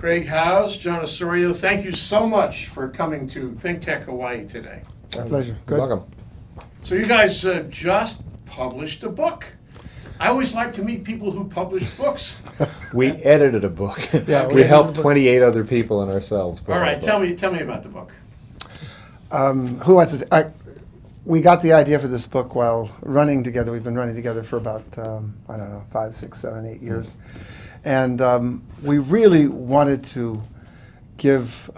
Craig Howes, John Osorio, thank you so much for coming to ThinkTech Hawaii today. My pleasure. Good. You're welcome. So you guys just published a book. I always like to meet people who publish books. We edited a book. Yeah, we we helped edited a book. 28 other people and ourselves. put All out a right, book. tell me about the book. Who wants to? We got the idea for this book while running together. We've been running together for about, 5, 6, 7, 8 years. And we really wanted to give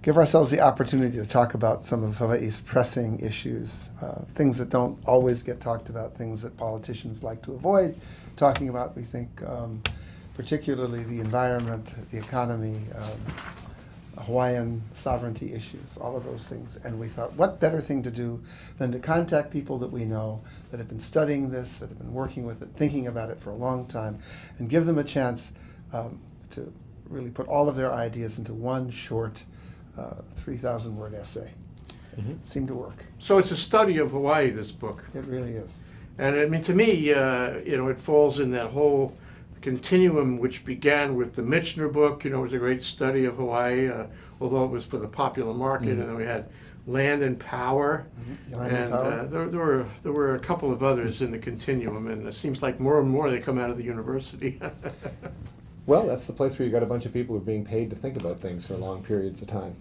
ourselves the opportunity to talk about some of Hawaii's pressing issues, things that don't always get talked about, things that politicians like to avoid talking about. We think particularly the environment, the economy, Hawaiian sovereignty issues, all of those things. And we thought, what better thing to do than to contact people that we know, that have been studying this, that have been working with it, thinking about it for a long time, and give them a chance to really put all of their ideas into one short 3,000-word essay. Mm-hmm. It seemed to work. So it's a study of Hawaii, this book. It really is. And I mean, to me, it falls in that whole continuum which began with the Michener book. It was a great study of Hawaii, although it was for the popular market. And then we had Land and Power. Land and Power. There were a couple of others in the continuum, and it seems like more and more they come out of the university. Well, that's the place where you got a bunch of people who are being paid to think about things for long periods of time.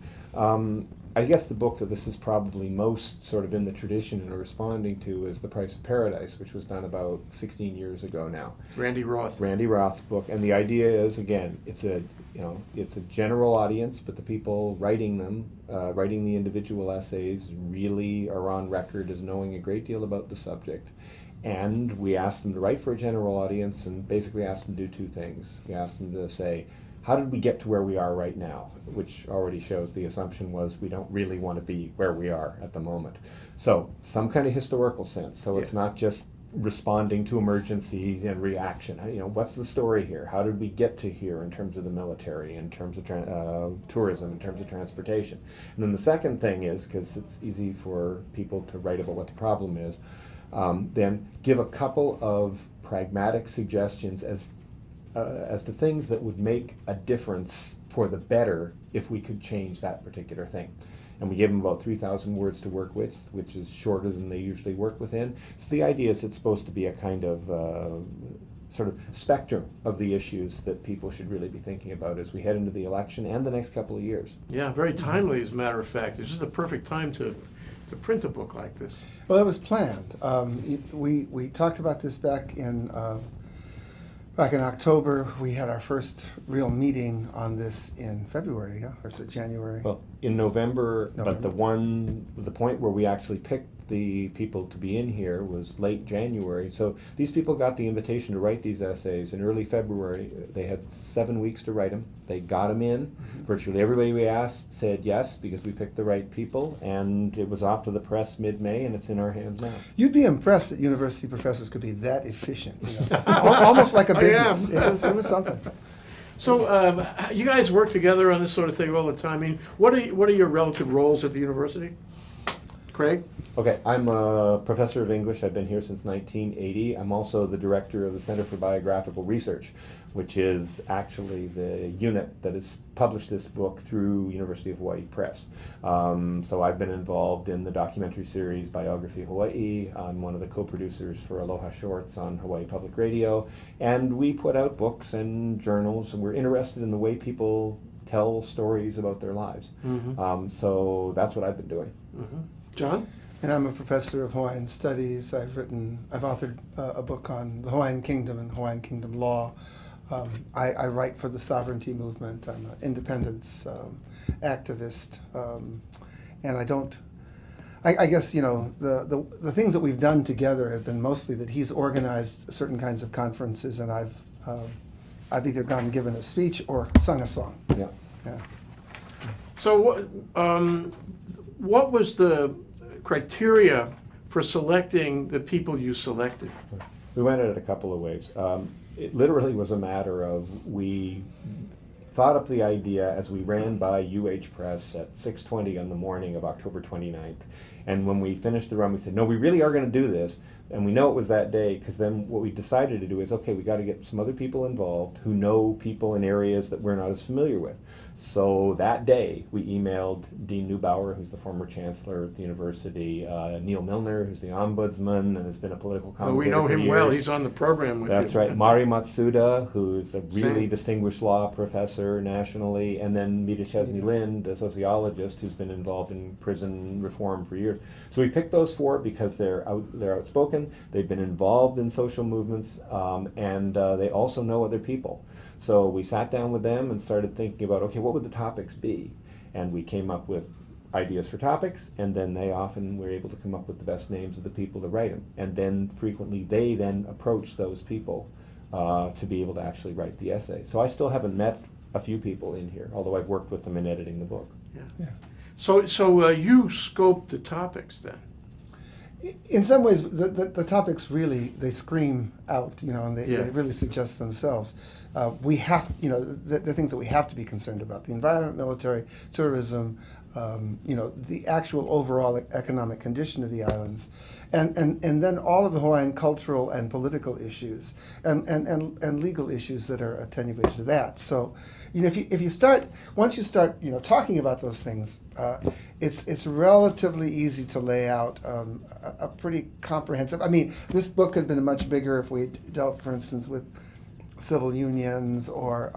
I guess the book that this is probably most sort of in the tradition and responding to is The Price of Paradise, which was done about 16 years ago now. Randy Roth's book, and the idea is, again, it's a general audience, but the people writing them, writing the individual essays, really are on record as knowing a great deal about the subject. And we asked them to write for a general audience and basically asked them to do two things. We asked them to say, how did we get to where we are right now? Which already shows the assumption was we don't really want to be where we are at the moment. So some kind of historical sense. So it's not just responding to emergencies and reaction. What's the story here? How did we get to here in terms of the military, in terms of tourism, in terms of transportation? And then the second thing is, because it's easy for people to write about what the problem is, then give a couple of pragmatic suggestions as to things that would make a difference for the better if we could change that particular thing. And we gave them about 3,000 words to work with, which is shorter than they usually work within. So the idea is it's supposed to be a kind of sort of spectrum of the issues that people should really be thinking about as we head into the election and the next couple of years. Yeah, very timely, as a matter of fact. It's just a perfect time to print a book like this. Well, it was planned. We talked about this back in October. We had our first real meeting on this in February, or is it January? Well, in November, but the point where we actually picked the people to be in here was late January. So these people got the invitation to write these essays in early February. They had 7 weeks to write them. They got them in. Mm-hmm. Virtually everybody we asked said yes because we picked the right people, and it was off to the press mid-May, and it's in our hands now. You'd be impressed that university professors could be that efficient. Almost like a business. It was something. So you guys work together on this sort of thing all the time. I mean, what are your relative roles at the university? Craig? Okay, I'm a professor of English. I've been here since 1980. I'm also the director of the Center for Biographical Research, which is actually the unit that has published this book through University of Hawaii Press. So I've been involved in the documentary series Biography Hawaii. I'm one of the co-producers for Aloha Shorts on Hawaii Public Radio. And we put out books and journals, and we're interested in the way people tell stories about their lives. Mm-hmm. So that's what I've been doing. Mm-hmm. John? And I'm a professor of Hawaiian Studies. I've authored a book on the Hawaiian Kingdom and Hawaiian Kingdom law. I write for the sovereignty movement. I'm an independence activist, and I guess the things that we've done together have been mostly that he's organized certain kinds of conferences, and I've either gone and given a speech or sung a song. Yeah. Yeah. So what was the criteria for selecting the people you selected? We went at it a couple of ways. It literally was a matter of we thought up the idea as we ran by UH Press at 6:20 on the morning of October 29th. And when we finished the run, we said, no, we really are going to do this, And we know it was that day because then what we decided to do is, okay, we got to get some other people involved who know people in areas that we're not as familiar with. So that day, we emailed Dean Neubauer, who's the former chancellor at the university, Neil Milner, who's the ombudsman and has been a political Well, we commentator know for him years. well. He's on the program with you. That's right. Mari Matsuda, who's a really Same. distinguished law professor nationally, and then Mita Chesney Lind, the sociologist who's been involved in prison reform for years. So we picked those four because they're outspoken, they've been involved in social movements, and they also know other people. So we sat down with them and started thinking about, okay, what would the topics be? And we came up with ideas for topics, and then they often were able to come up with the best names of the people to write them. And then frequently they then approach those people to be able to actually write the essay. So I still haven't met a few people in here, although I've worked with them in editing the book. Yeah. So you scoped the topics then? In some ways, the topics really, they scream out, and they really suggest themselves. We have, the things that we have to be concerned about: the environment, military, tourism, the actual overall economic condition of the islands, and then all of the Hawaiian cultural and political issues, and legal issues that are attenuated to that. So, if you start, once you start, talking about those things, it's relatively easy to lay out a pretty comprehensive. I mean, this book could have been much bigger if we had dealt, for instance, with civil unions or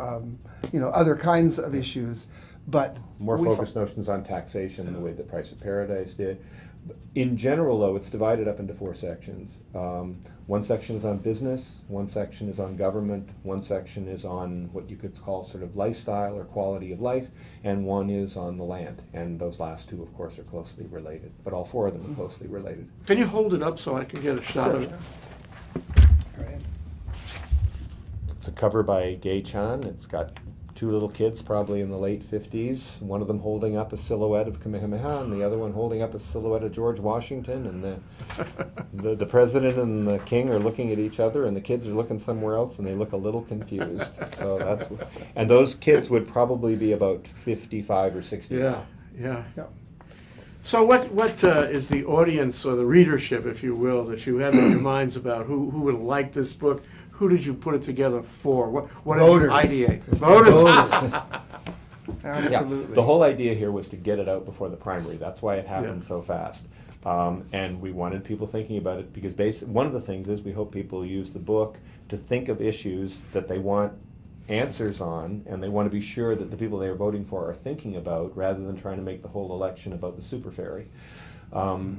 other kinds of issues. But more focused notions on taxation in the way that Price of Paradise did. In general, though, it's divided up into four sections. One section is on business, one section is on government, one section is on what you could call sort of lifestyle or quality of life, and one is on the land. And those last two, of course, are closely related, but all four of them are closely related. Can you hold it up so I can get a shot of it? There it is. It's a cover by Gay Chan. It's got two little kids, probably in the late 50s, one of them holding up a silhouette of Kamehameha and the other one holding up a silhouette of George Washington, and the president and the king are looking at each other, and the kids are looking somewhere else, and they look a little confused. So that's and those kids would probably be about 55 or 60 now. Yeah. Yep. So what is the audience or the readership, if you will, that you have in your minds about who would like this book? Who did you put it together for? What did you ideate? Voters. Absolutely. Yeah, the whole idea here was to get it out before the primary. That's why it happened so fast. And we wanted people thinking about it because one of the things is we hope people use the book to think of issues that they want answers on, and they want to be sure that the people they are voting for are thinking about, rather than trying to make the whole election about the super ferry.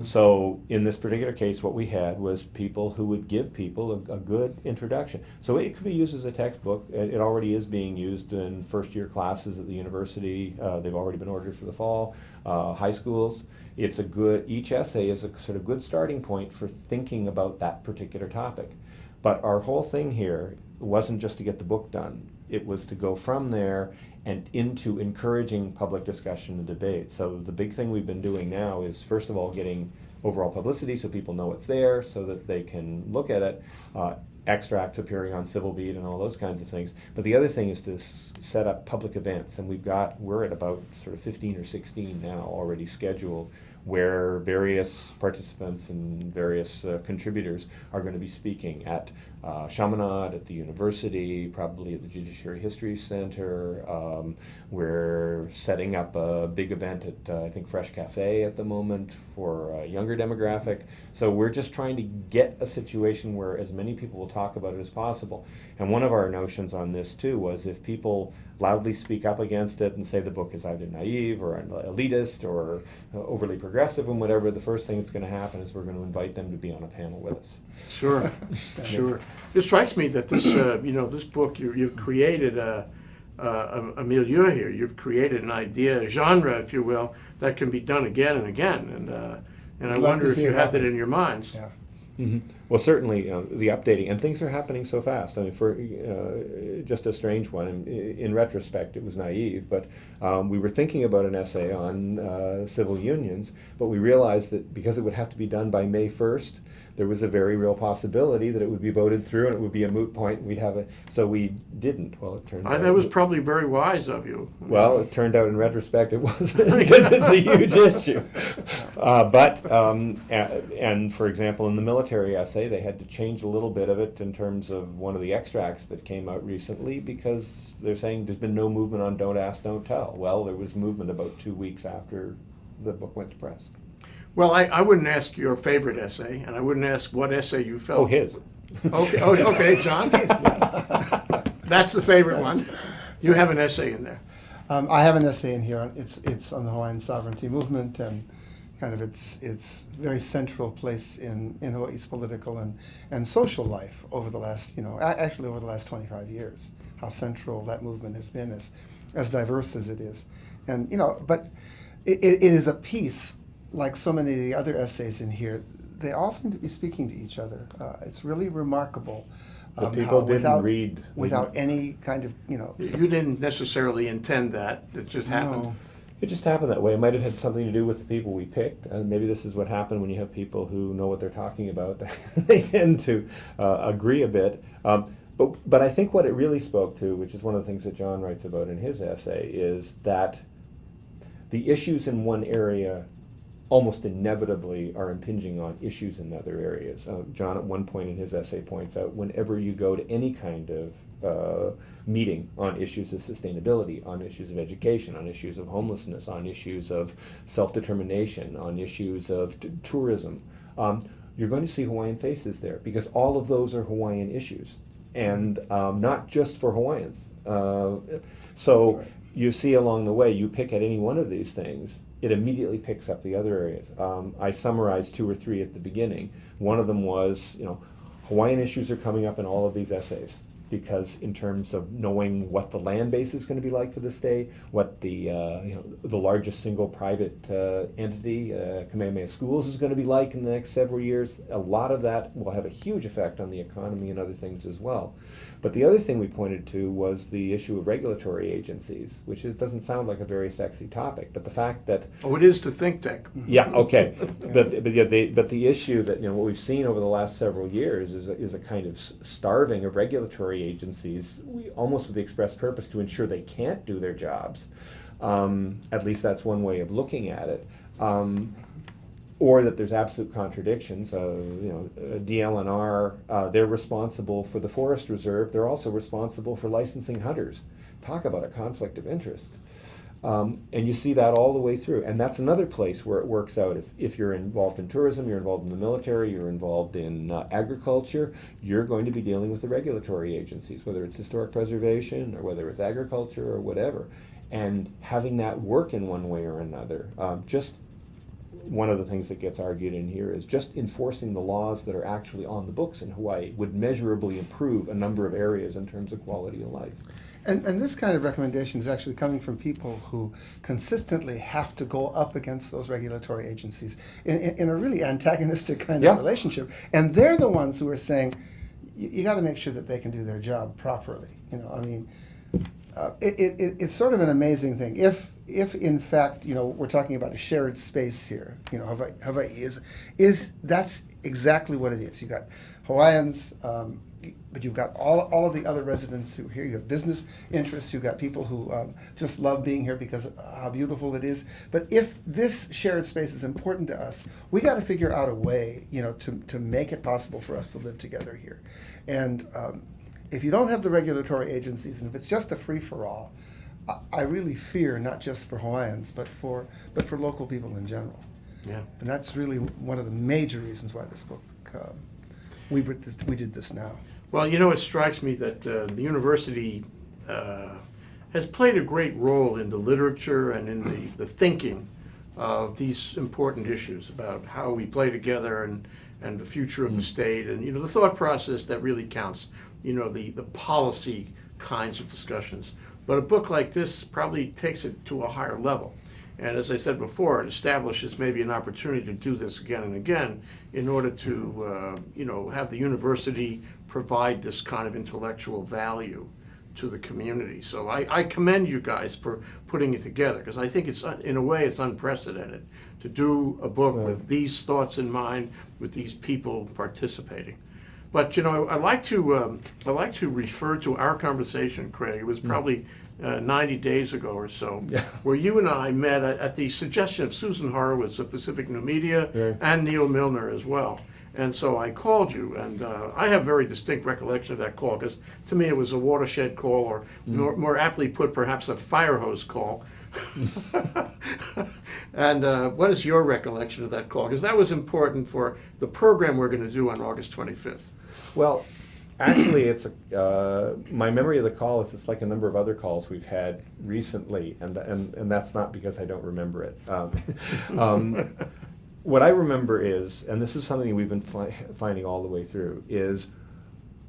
So in this particular case, what we had was people who would give people a good introduction. So it could be used as a textbook. It already is being used in first-year classes at the university. They've already been ordered for the fall. High schools. Each essay is a sort of good starting point for thinking about that particular topic. But our whole thing here wasn't just to get the book done. It was to go from there and into encouraging public discussion and debate. So the big thing we've been doing now is, first of all, getting overall publicity so people know it's there, so that they can look at it. Extracts appearing on Civil Beat and all those kinds of things. But the other thing is to set up public events, and we're at about sort of 15 or 16 now already scheduled, where various participants and various contributors are going to be speaking at Chaminade, at the university, probably at the Judiciary History Center. We're setting up a big event at, I think, Fresh Cafe at the moment for a younger demographic. So we're just trying to get a situation where as many people will talk about it as possible. And one of our notions on this, too, was if people loudly speak up against it and say the book is either naive or elitist or overly progressive and whatever, the first thing that's going to happen is we're going to invite them to be on a panel with us. Sure, sure. It strikes me that this, this book, you've created a milieu here. You've created an idea, a genre, if you will, that can be done again and again. And I wonder if you had that in your minds. Yeah. Mm-hmm. Well, certainly the updating, and things are happening so fast. I mean, for just a strange one. In retrospect, it was naive, but we were thinking about an essay on civil unions, but we realized that because it would have to be done by May 1st, there was a very real possibility that it would be voted through and it would be a moot point. And we'd have a so we didn't. Well, it turns out That was probably very wise of you. well, it turned out in retrospect it wasn't because it's a huge issue. And for example, in the military essay, they had to change a little bit of it in terms of one of the extracts that came out recently because they're saying there's been no movement on don't ask, don't tell. Well, there was movement about 2 weeks after the book went to press. Well, I wouldn't ask your favorite essay, and I wouldn't ask what essay you felt. Oh, his. Okay, okay, John. That's the favorite one. You have an essay in there. I have an essay in here. It's on the Hawaiian sovereignty movement and kind of its very central place in Hawaii's political and social life over the last, actually over the last 25 years, how central that movement has been, as diverse as it is. And, but it is a piece, like so many of the other essays in here, they all seem to be speaking to each other. It's really remarkable. But people how didn't read. without any kind of, You didn't necessarily intend that. It just happened. No. It just happened that way. It might have had something to do with the people we picked. Maybe this is what happened when you have people who know what they're talking about. They tend to agree a bit. But I think what it really spoke to, which is one of the things that John writes about in his essay, is that the issues in one area almost inevitably are impinging on issues in other areas. John at one point in his essay points out whenever you go to any kind of meeting on issues of sustainability, on issues of education, on issues of homelessness, on issues of self-determination, on issues of tourism, you're going to see Hawaiian faces there because all of those are Hawaiian issues and not just for Hawaiians. So right. You see along the way, you pick at any one of these things, it immediately picks up the other areas. I summarized 2 or 3 at the beginning. One of them was, Hawaiian issues are coming up in all of these essays because in terms of knowing what the land base is going to be like for the state, what the largest single private entity, Kamehameha Schools, is going to be like in the next several years, a lot of that will have a huge effect on the economy and other things as well. But the other thing we pointed to was the issue of regulatory agencies, which doesn't sound like a very sexy topic, but the fact that Oh, it is to ThinkTech. yeah, okay. But the issue that what we've seen over the last several years is a kind of starving of regulatory agencies, almost with the express purpose to ensure they can't do their jobs. At least that's one way of looking at it. Or that there's absolute contradictions. DLNR, they're responsible for the forest reserve. They're also responsible for licensing hunters. Talk about a conflict of interest. And you see that all the way through. And that's another place where it works out. If you're involved in tourism, you're involved in the military, you're involved in agriculture, you're going to be dealing with the regulatory agencies, whether it's historic preservation or whether it's agriculture or whatever. And having that work in one way or another, just one of the things that gets argued in here is just enforcing the laws that are actually on the books in Hawaii would measurably improve a number of areas in terms of quality of life. And this kind of recommendation is actually coming from people who consistently have to go up against those regulatory agencies in a really antagonistic kind of relationship. And they're the ones who are saying, you got to make sure that they can do their job properly. It's sort of an amazing thing. If in fact, we're talking about a shared space here, Hawaii is that's exactly what it is. You've got Hawaiians, but you've got all of the other residents who are here. You have business interests. You've got people who just love being here because of how beautiful it is. But if this shared space is important to us, we got to figure out a way, to make it possible for us to live together here. And if you don't have the regulatory agencies, and if it's just a free-for-all, I really fear not just for Hawaiians, but for local people in general. Yeah. And that's really one of the major reasons why this book, we did this now. Well, it strikes me that the university has played a great role in the literature and in the thinking of these important issues about how we play together and the future of the state and, the thought process that really counts, the policy kinds of discussions. But a book like this probably takes it to a higher level. And as I said before, it establishes maybe an opportunity to do this again and again in order to, have the university provide this kind of intellectual value to the community. So I commend you guys for putting it together, because I think it's, in a way, it's unprecedented to do a book with these thoughts in mind, with these people participating. But I like to refer to our conversation, Craig. It was probably 90 days ago or so, where you and I met at the suggestion of Susan Horowitz of Pacific New Media and Neil Milner as well. And so I called you, and I have very distinct recollection of that call, because to me it was a watershed call, or more aptly put, perhaps a fire hose call. And what is your recollection of that call? Because that was important for the program we're going to do on August 25th. Well, actually, it's my memory of the call is it's like a number of other calls we've had recently, and that's not because I don't remember it. What I remember is, and this is something we've been finding all the way through, is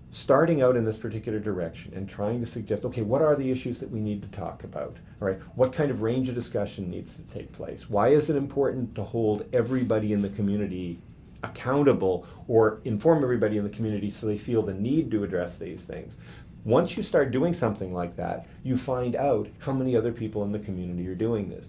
starting out in this particular direction and trying to suggest, okay, what are the issues that we need to talk about? All right, what kind of range of discussion needs to take place? Why is it important to hold everybody in the community accountable, or inform everybody in the community so they feel the need to address these things? Once you start doing something like that, you find out how many other people in the community are doing this.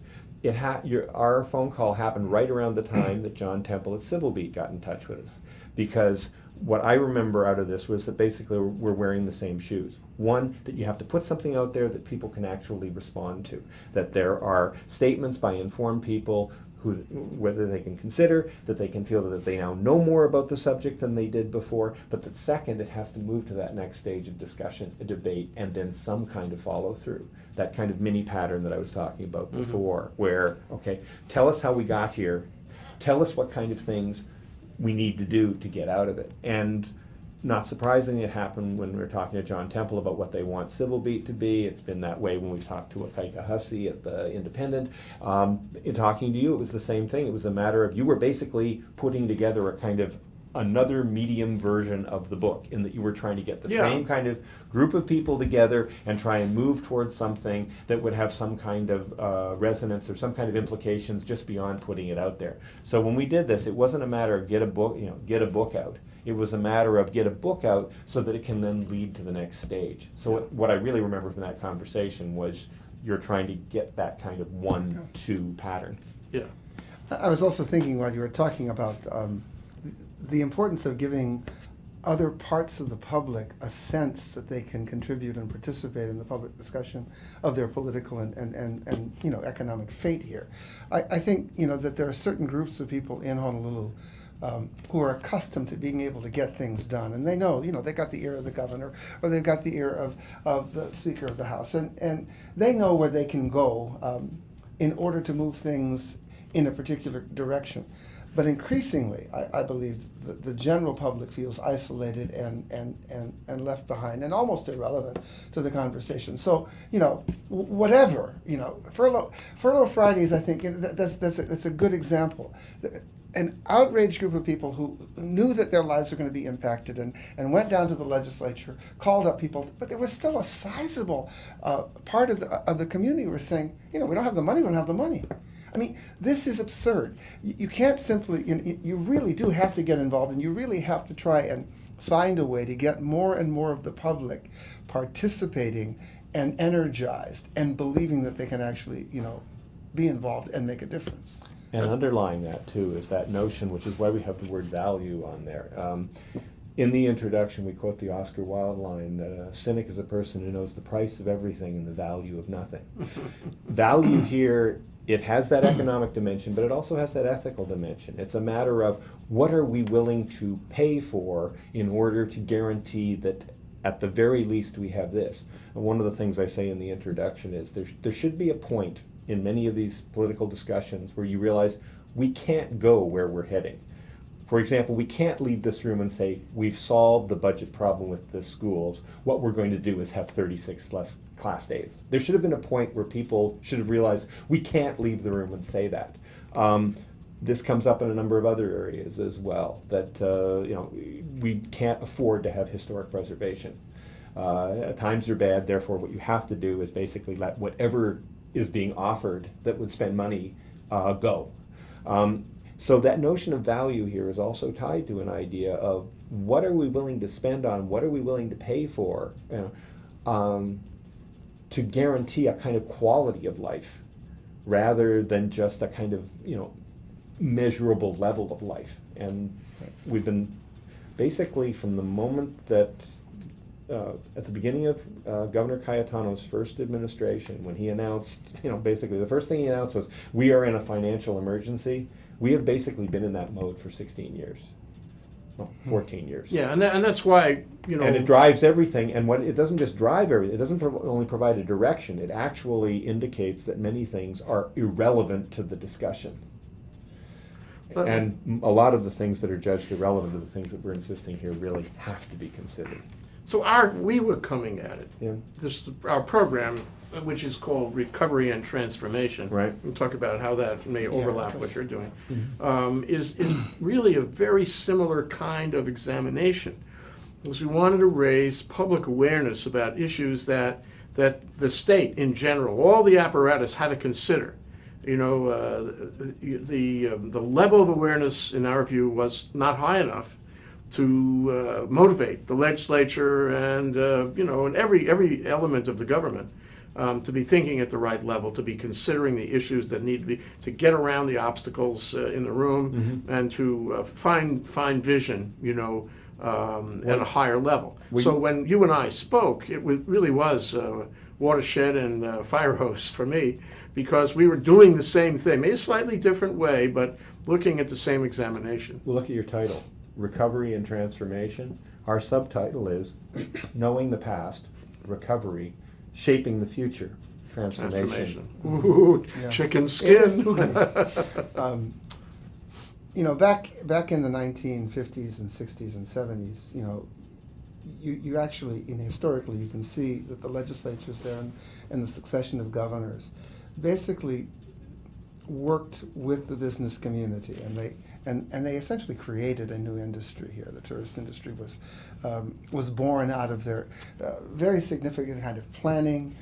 Our phone call happened right around the time that John Temple at Civil Beat got in touch with us, because what I remember out of this was that basically we're wearing the same shoes. One, that you have to put something out there that people can actually respond to, that there are statements by informed people whether they can consider, that they can feel that they now know more about the subject than they did before, but that second, it has to move to that next stage of discussion, a debate, and then some kind of follow through. That kind of mini pattern that I was talking about before, where, okay, tell us how we got here, tell us what kind of things we need to do to get out of it. And not surprisingly, it happened when we were talking to John Temple about what they want Civil Beat to be. It's been that way when we've talked to Akaika Hussey at the Independent. In talking to you, it was the same thing. It was a matter of, you were basically putting together a kind of another medium version of the book, in that you were trying to get the same kind of group of people together and try and move towards something that would have some kind of resonance or some kind of implications just beyond putting it out there. So when we did this, it wasn't a matter of get a book out. It was a matter of get a book out so that it can then lead to the next stage. So what I really remember from that conversation was you're trying to get that kind of 1-2 pattern. Yeah. I was also thinking while you were talking about the importance of giving other parts of the public a sense that they can contribute and participate in the public discussion of their political and economic fate here. I think that there are certain groups of people in Honolulu who are accustomed to being able to get things done, and they know, they got the ear of the governor, or they've got the ear of the Speaker of the House, and they know where they can go in order to move things in a particular direction. But increasingly, I believe the general public feels isolated and left behind and almost irrelevant to the conversation. So, whatever, Furlough Fridays, I think that's a good example. An outraged group of people who knew that their lives were going to be impacted and went down to the legislature, called up people, but there was still a sizable part of the community who were saying, we don't have the money, we don't have the money. I mean, this is absurd. You can't simply, you really do have to get involved, and you really have to try and find a way to get more and more of the public participating and energized and believing that they can actually, be involved and make a difference. And underlying that, too, is that notion, which is why we have the word value on there. In the introduction, we quote the Oscar Wilde line that a cynic is a person who knows the price of everything and the value of nothing. Value here, it has that economic dimension, but it also has that ethical dimension. It's a matter of what are we willing to pay for in order to guarantee that at the very least we have this. And one of the things I say in the introduction is there should be a point in many of these political discussions where you realize we can't go where we're heading. For example, we can't leave this room and say, we've solved the budget problem with the schools. What we're going to do is have 36 less class days. There should have been a point where people should have realized we can't leave the room and say that. This comes up in a number of other areas as well, that we can't afford to have historic preservation. Times are bad, therefore what you have to do is basically let whatever is being offered that would spend money go. So that notion of value here is also tied to an idea of what are we willing to spend on, what are we willing to pay for. to guarantee a kind of quality of life rather than just a kind of, measurable level of life. And we've been basically from the moment that at the beginning of Governor Cayetano's first administration, when he announced, basically the first thing he announced was, we are in a financial emergency. We have basically been in that mode for 16 years. Well, 14 years. Yeah, and that's why, And it drives everything, and it doesn't just drive everything, it doesn't only provide a direction, it actually indicates that many things are irrelevant to the discussion. But- And a lot of the things that are judged irrelevant to the things that we're insisting here really have to be considered. So we were coming at it. Yeah. Our program, which is called Recovery and Transformation. Right. We'll talk about how that may overlap what you're doing. Mm-hmm. Is really a very similar kind of examination. Because we wanted to raise public awareness about issues that the state in general, all the apparatus had to consider. The level of awareness, in our view, was not high enough to motivate the legislature and and every element of the government to be thinking at the right level, to be considering the issues that need to be, to get around the obstacles in the room, and to find vision, at a higher level. So when you and I spoke, it really was watershed and fire hose for me, because we were doing the same thing, maybe a slightly different way, but looking at the same examination. Well, look at your title, Recovery and Transformation. Our subtitle is Knowing the Past, Recovery, Shaping the Future, Transformation. Ooh, Yeah. chicken It skin. is spooky. Back in the 1950s and 60s and 70s, you actually, historically, you can see that the legislatures there and the succession of governors basically worked with the business community, and they essentially created a new industry here. The tourist industry was born out of their very significant kind of planning,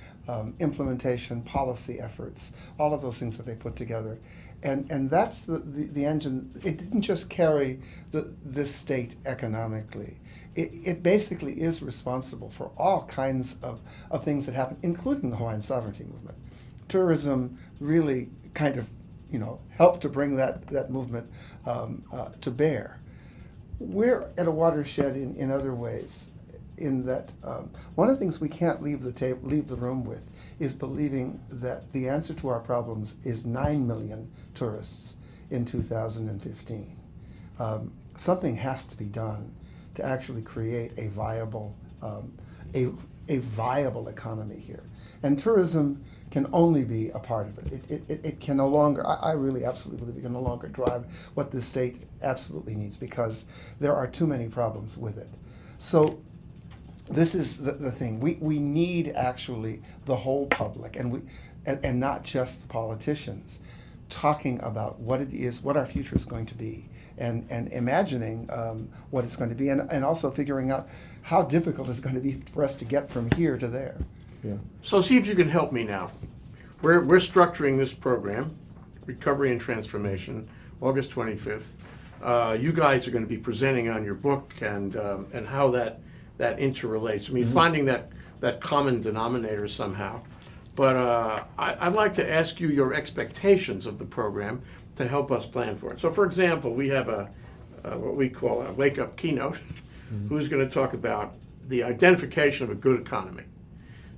implementation, policy efforts, all of those things that they put together. And that's the engine. It didn't just carry this state economically. It basically is responsible for all kinds of things that happen, including the Hawaiian sovereignty movement. Tourism really kind of, helped to bring that movement to bear. We're at a watershed in other ways, in that one of the things we can't leave the room with is believing that the answer to our problems is 9 million tourists in 2015. Something has to be done to actually create a viable economy here, and tourism can only be a part of it. It can no longer, I really absolutely believe it can no longer drive what the state absolutely needs, because there are too many problems with it. So this is the thing. We need actually the whole public, and not just the politicians, talking about what it is, what our future is going to be, and imagining what it's going to be, and also figuring out how difficult it's going to be for us to get from here to there. Yeah. So see if you can help me now. We're structuring this program, Recovery and Transformation, August 25th. You guys are going to be presenting on your book and how that interrelates. I mean, finding that common denominator somehow. But I'd like to ask you your expectations of the program to help us plan for it. So, for example, we have what we call a wake-up keynote, who's going to talk about the identification of a good economy.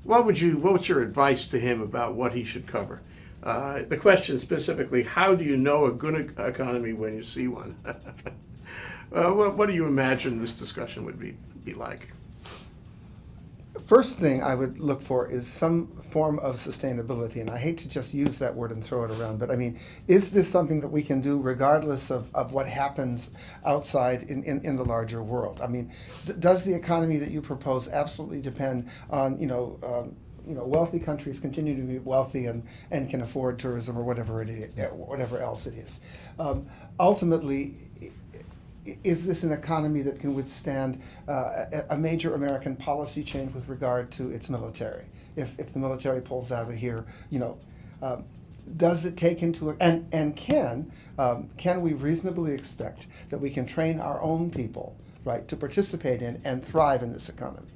What's your advice to him about what he should cover? The question specifically, how do you know a good economy when you see one? What do you imagine this discussion would be like? First thing I would look for is some form of sustainability, and I hate to just use that word and throw it around, but I mean, is this something that we can do regardless of what happens outside in the larger world? I mean, does the economy that you propose absolutely depend on, wealthy countries continue to be wealthy and can afford tourism or whatever whatever else it is? Ultimately, is this an economy that can withstand a major American policy change with regard to its military? If the military pulls out of here, does it take into and can we reasonably expect that we can train our own people, right, to participate in and thrive in this economy?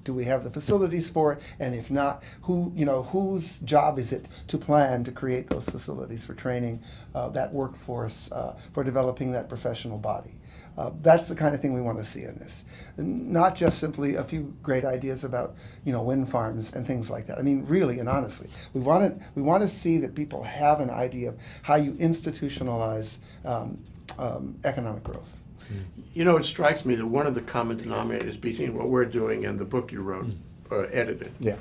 Do we have the facilities for it? And if not, whose job is it to plan to create those facilities for training that workforce, for developing that professional body? That's the kind of thing we want to see in this. Not just simply a few great ideas about, wind farms and things like that. I mean, really and honestly, we want to see that people have an idea of how you institutionalize economic growth. It strikes me that one of the common denominators between what we're doing and the book you wrote, edited, Yeah.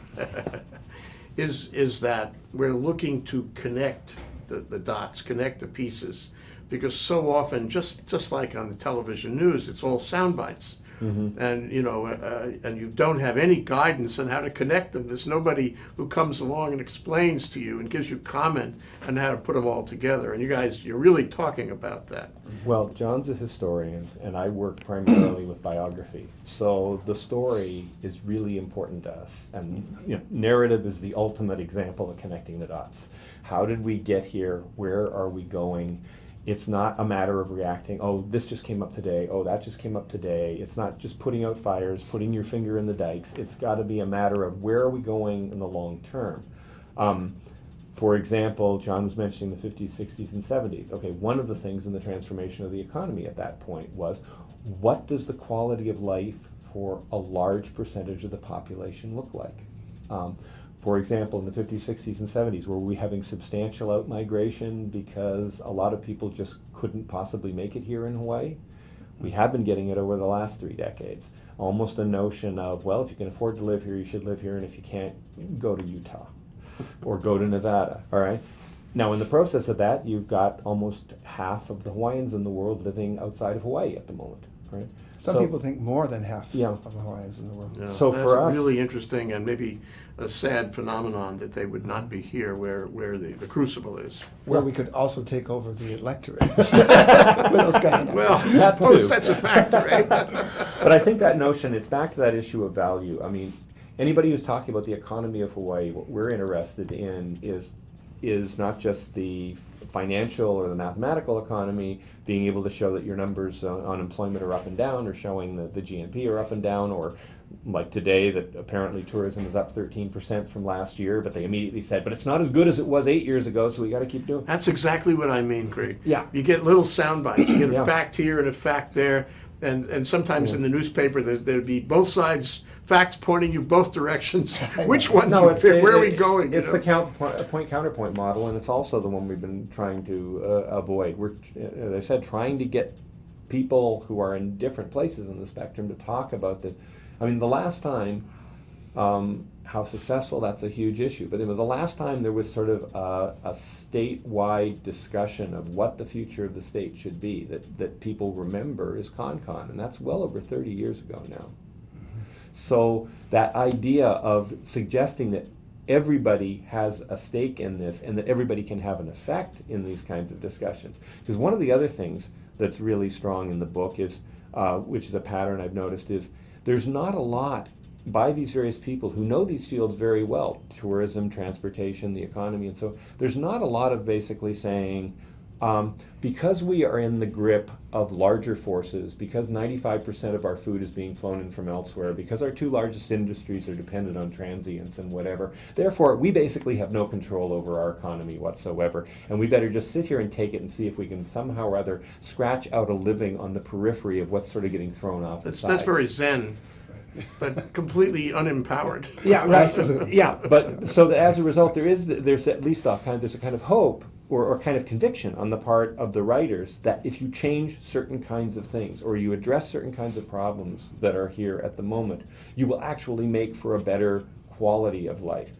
is that we're looking to connect the dots, connect the pieces, because so often, just like on the television news, it's all sound bites. And and you don't have any guidance on how to connect them. There's nobody who comes along and explains to you and gives you comment on how to put them all together. And you're really talking about that. Well, John's a historian, and I work primarily with biography. So the story is really important to us. And narrative is the ultimate example of connecting the dots. How did we get here? Where are we going? It's not a matter of reacting, oh, this just came up today, oh, that just came up today. It's not just putting out fires, putting your finger in the dikes. It's got to be a matter of where are we going in the long term. For example, John was mentioning the 50s, 60s, and 70s. Okay, one of the things in the transformation of the economy at that point was, what does the quality of life for a large percentage of the population look like? For example, in the 50s, 60s, and 70s, were we having substantial outmigration because a lot of people just couldn't possibly make it here in Hawaii? We have been getting it over the last 3 decades. Almost a notion of, well, if you can afford to live here, you should live here, and if you can't, go to Utah or go to Nevada, all right? Now, in the process of that, you've got almost half of the Hawaiians in the world living outside of Hawaii at the moment, right? Some people think more than half Yeah. of the Hawaiians in the world. Yeah, So that's for us- really interesting and maybe a sad phenomenon that they would not be here where the crucible is. Where we could also take over the electorate with those kind of Well, I That suppose too. that's a factor, eh? But I think that notion, it's back to that issue of value. I mean, anybody who's talking about the economy of Hawaii, what we're interested in is not just the financial or the mathematical economy, being able to show that your numbers on employment are up and down, or showing that the GNP are up and down, or like today that apparently tourism is up 13% from last year, but they immediately said, but it's not as good as it was 8 years ago, so we got to keep doing it. That's exactly what I mean, Craig. Yeah. You get little sound bites. You get a Yeah. fact here and a fact there. And sometimes in the newspaper, there'd be both sides, facts pointing you both directions. Which one do you pick? Where are we going? It's the point counterpoint model, and it's also the one we've been trying to avoid. We're, as I said, trying to get people who are in different places in the spectrum to talk about this. I mean, the last time, how successful, that's a huge issue. But the last time there was sort of a statewide discussion of what the future of the state should be that people remember is ConCon, and that's well over 30 years ago now. So that idea of suggesting that everybody has a stake in this and that everybody can have an effect in these kinds of discussions. Because one of the other things that's really strong in the book is, which is a pattern I've noticed, is there's not a lot by these various people who know these fields very well, tourism, transportation, the economy, and so there's not a lot of basically saying, because we are in the grip of larger forces, because 95% of our food is being flown in from elsewhere, because our 2 largest industries are dependent on transients and whatever, therefore we basically have no control over our economy whatsoever, and we better just sit here and take it and see if we can somehow or other scratch out a living on the periphery of what's sort of getting thrown off the sides. That's very Zen, but completely unempowered. Yeah, right. Yeah, but so that as a result, there's at least there's a kind of hope or kind of conviction on the part of the writers that if you change certain kinds of things or you address certain kinds of problems that are here at the moment, you will actually make for a better quality of life.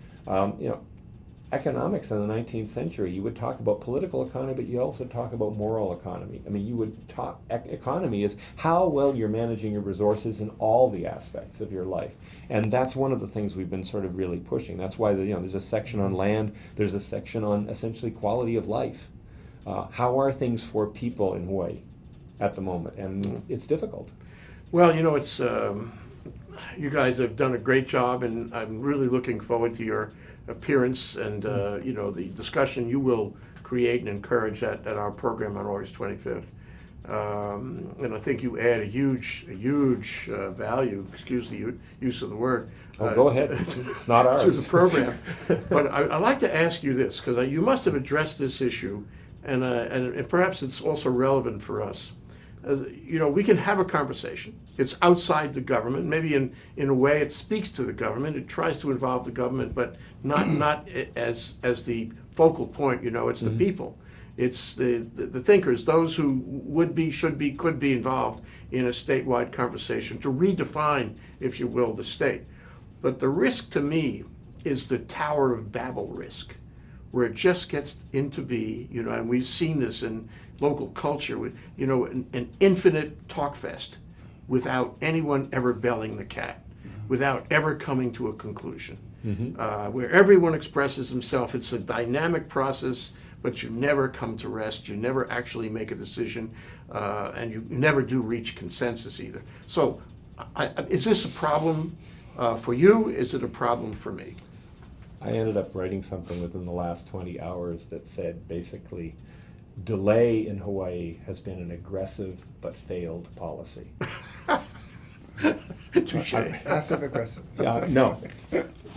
Economics in the 19th century, you would talk about political economy, but you also talk about moral economy. I mean, you would talk, economy is how well you're managing your resources in all the aspects of your life. And that's one of the things we've been sort of really pushing. That's why there's a section on land, there's a section on essentially quality of life. How are things for people in Hawaii at the moment? And it's difficult. Well, it's you guys have done a great job, and I'm really looking forward to your appearance and the discussion you will create and encourage at our program on August 25th. And I think you add a huge value, excuse the use of the word. Go ahead. It's not ours. To the program. But I'd like to ask you this, because you must have addressed this issue, and perhaps it's also relevant for us. As, you know, we can have a conversation. It's outside the government. Maybe in a way it speaks to the government. It tries to involve the government, but not as the focal point. You know, it's the people. It's the thinkers, those who would be, should be, could be involved in a statewide conversation to redefine, if you will, the state. But the risk to me is the Tower of Babel risk, where it just gets into be, you know, and we've seen this in local culture, with, you know, an infinite talk fest without anyone ever belling the cat, without ever coming to a conclusion, where everyone expresses himself. It's a dynamic process, but you never come to rest. You never actually make a decision, and you never do reach consensus either. So is this a problem for you? Is it a problem for me? I ended up writing something within the last 20 hours that said basically, delay in Hawaii has been an aggressive but failed policy. Touche. Passive aggressive. No.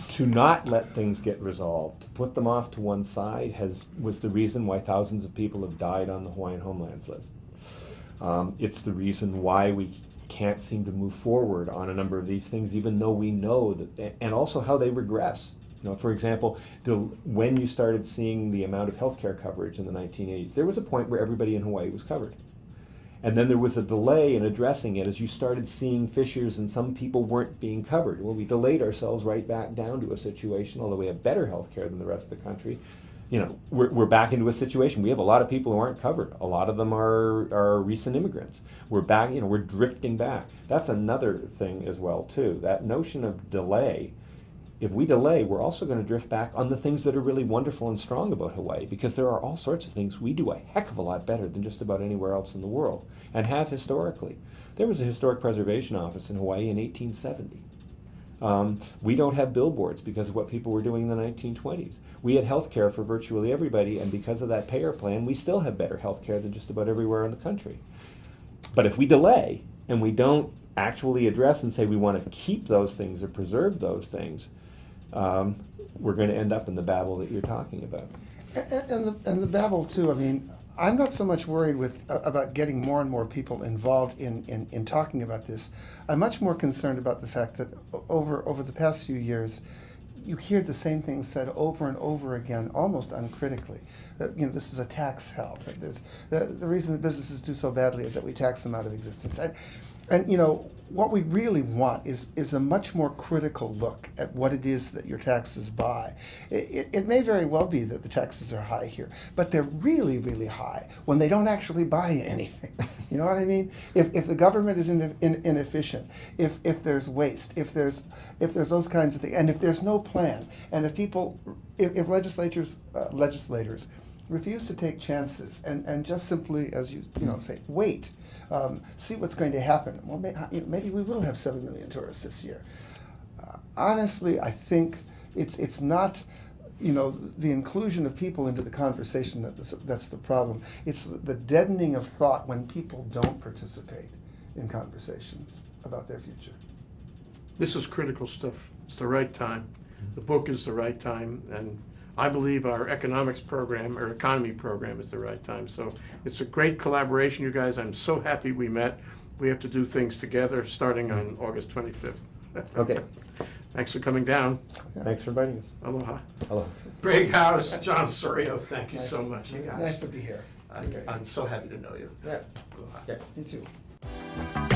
To not let things get resolved, to put them off to one side, was the reason why thousands of people have died on the Hawaiian homelands list. It's the reason why we can't seem to move forward on a number of these things, even though we know that, and also how they regress. You know, for example, when you started seeing the amount of healthcare coverage in the 1980s, there was a point where everybody in Hawaii was covered. And then there was a delay in addressing it as you started seeing fissures and some people weren't being covered. Well, we delayed ourselves right back down to a situation, although we have better health care than the rest of the country. You know, we're back into a situation. We have a lot of people who aren't covered. A lot of them are recent immigrants. We're back, you know, we're drifting back. That's another thing as well, too. That notion of delay. If we delay, we're also going to drift back on the things that are really wonderful and strong about Hawaii, because there are all sorts of things we do a heck of a lot better than just about anywhere else in the world, and have historically. There was a historic preservation office in Hawaii in 1870. We don't have billboards because of what people were doing in the 1920s. We had health care for virtually everybody, and because of that payer plan, we still have better health care than just about everywhere in the country. But if we delay, and we don't actually address and say we want to keep those things or preserve those things, we're going to end up in the babel that you're talking about. And the babble too. I mean, I'm not so much worried about getting more and more people involved in talking about this. I'm much more concerned about the fact that over the past few years, you hear the same things said over and over again, almost uncritically. That, you know, this is a tax hell. That the reason that businesses do so badly is that we tax them out of existence. And you know, what we really want is a much more critical look at what it is that your taxes buy. It may very well be that the taxes are high here, but they're really, really high when they don't actually buy anything. You know what I mean? If the government is inefficient, if there's waste, if there's those kinds of things, and if there's no plan, and if legislators refuse to take chances and just simply, as you say, wait. See what's going to happen. Well, maybe we will have 7 million tourists this year. Honestly, I think it's not, the inclusion of people into the conversation that's the problem. It's the deadening of thought when people don't participate in conversations about their future. This is critical stuff. It's the right time. The book is the right time, and I believe our economics program, or economy program, is the right time. So it's a great collaboration, you guys. I'm so happy we met. We have to do things together starting on August 25th. Okay. Thanks for coming down. Yeah. Thanks for inviting us. Aloha. Hello. Greg House, John Osorio, thank you so much, you guys. Nice to be here. I'm so happy to know you. Yeah. Aloha. Yeah. You too.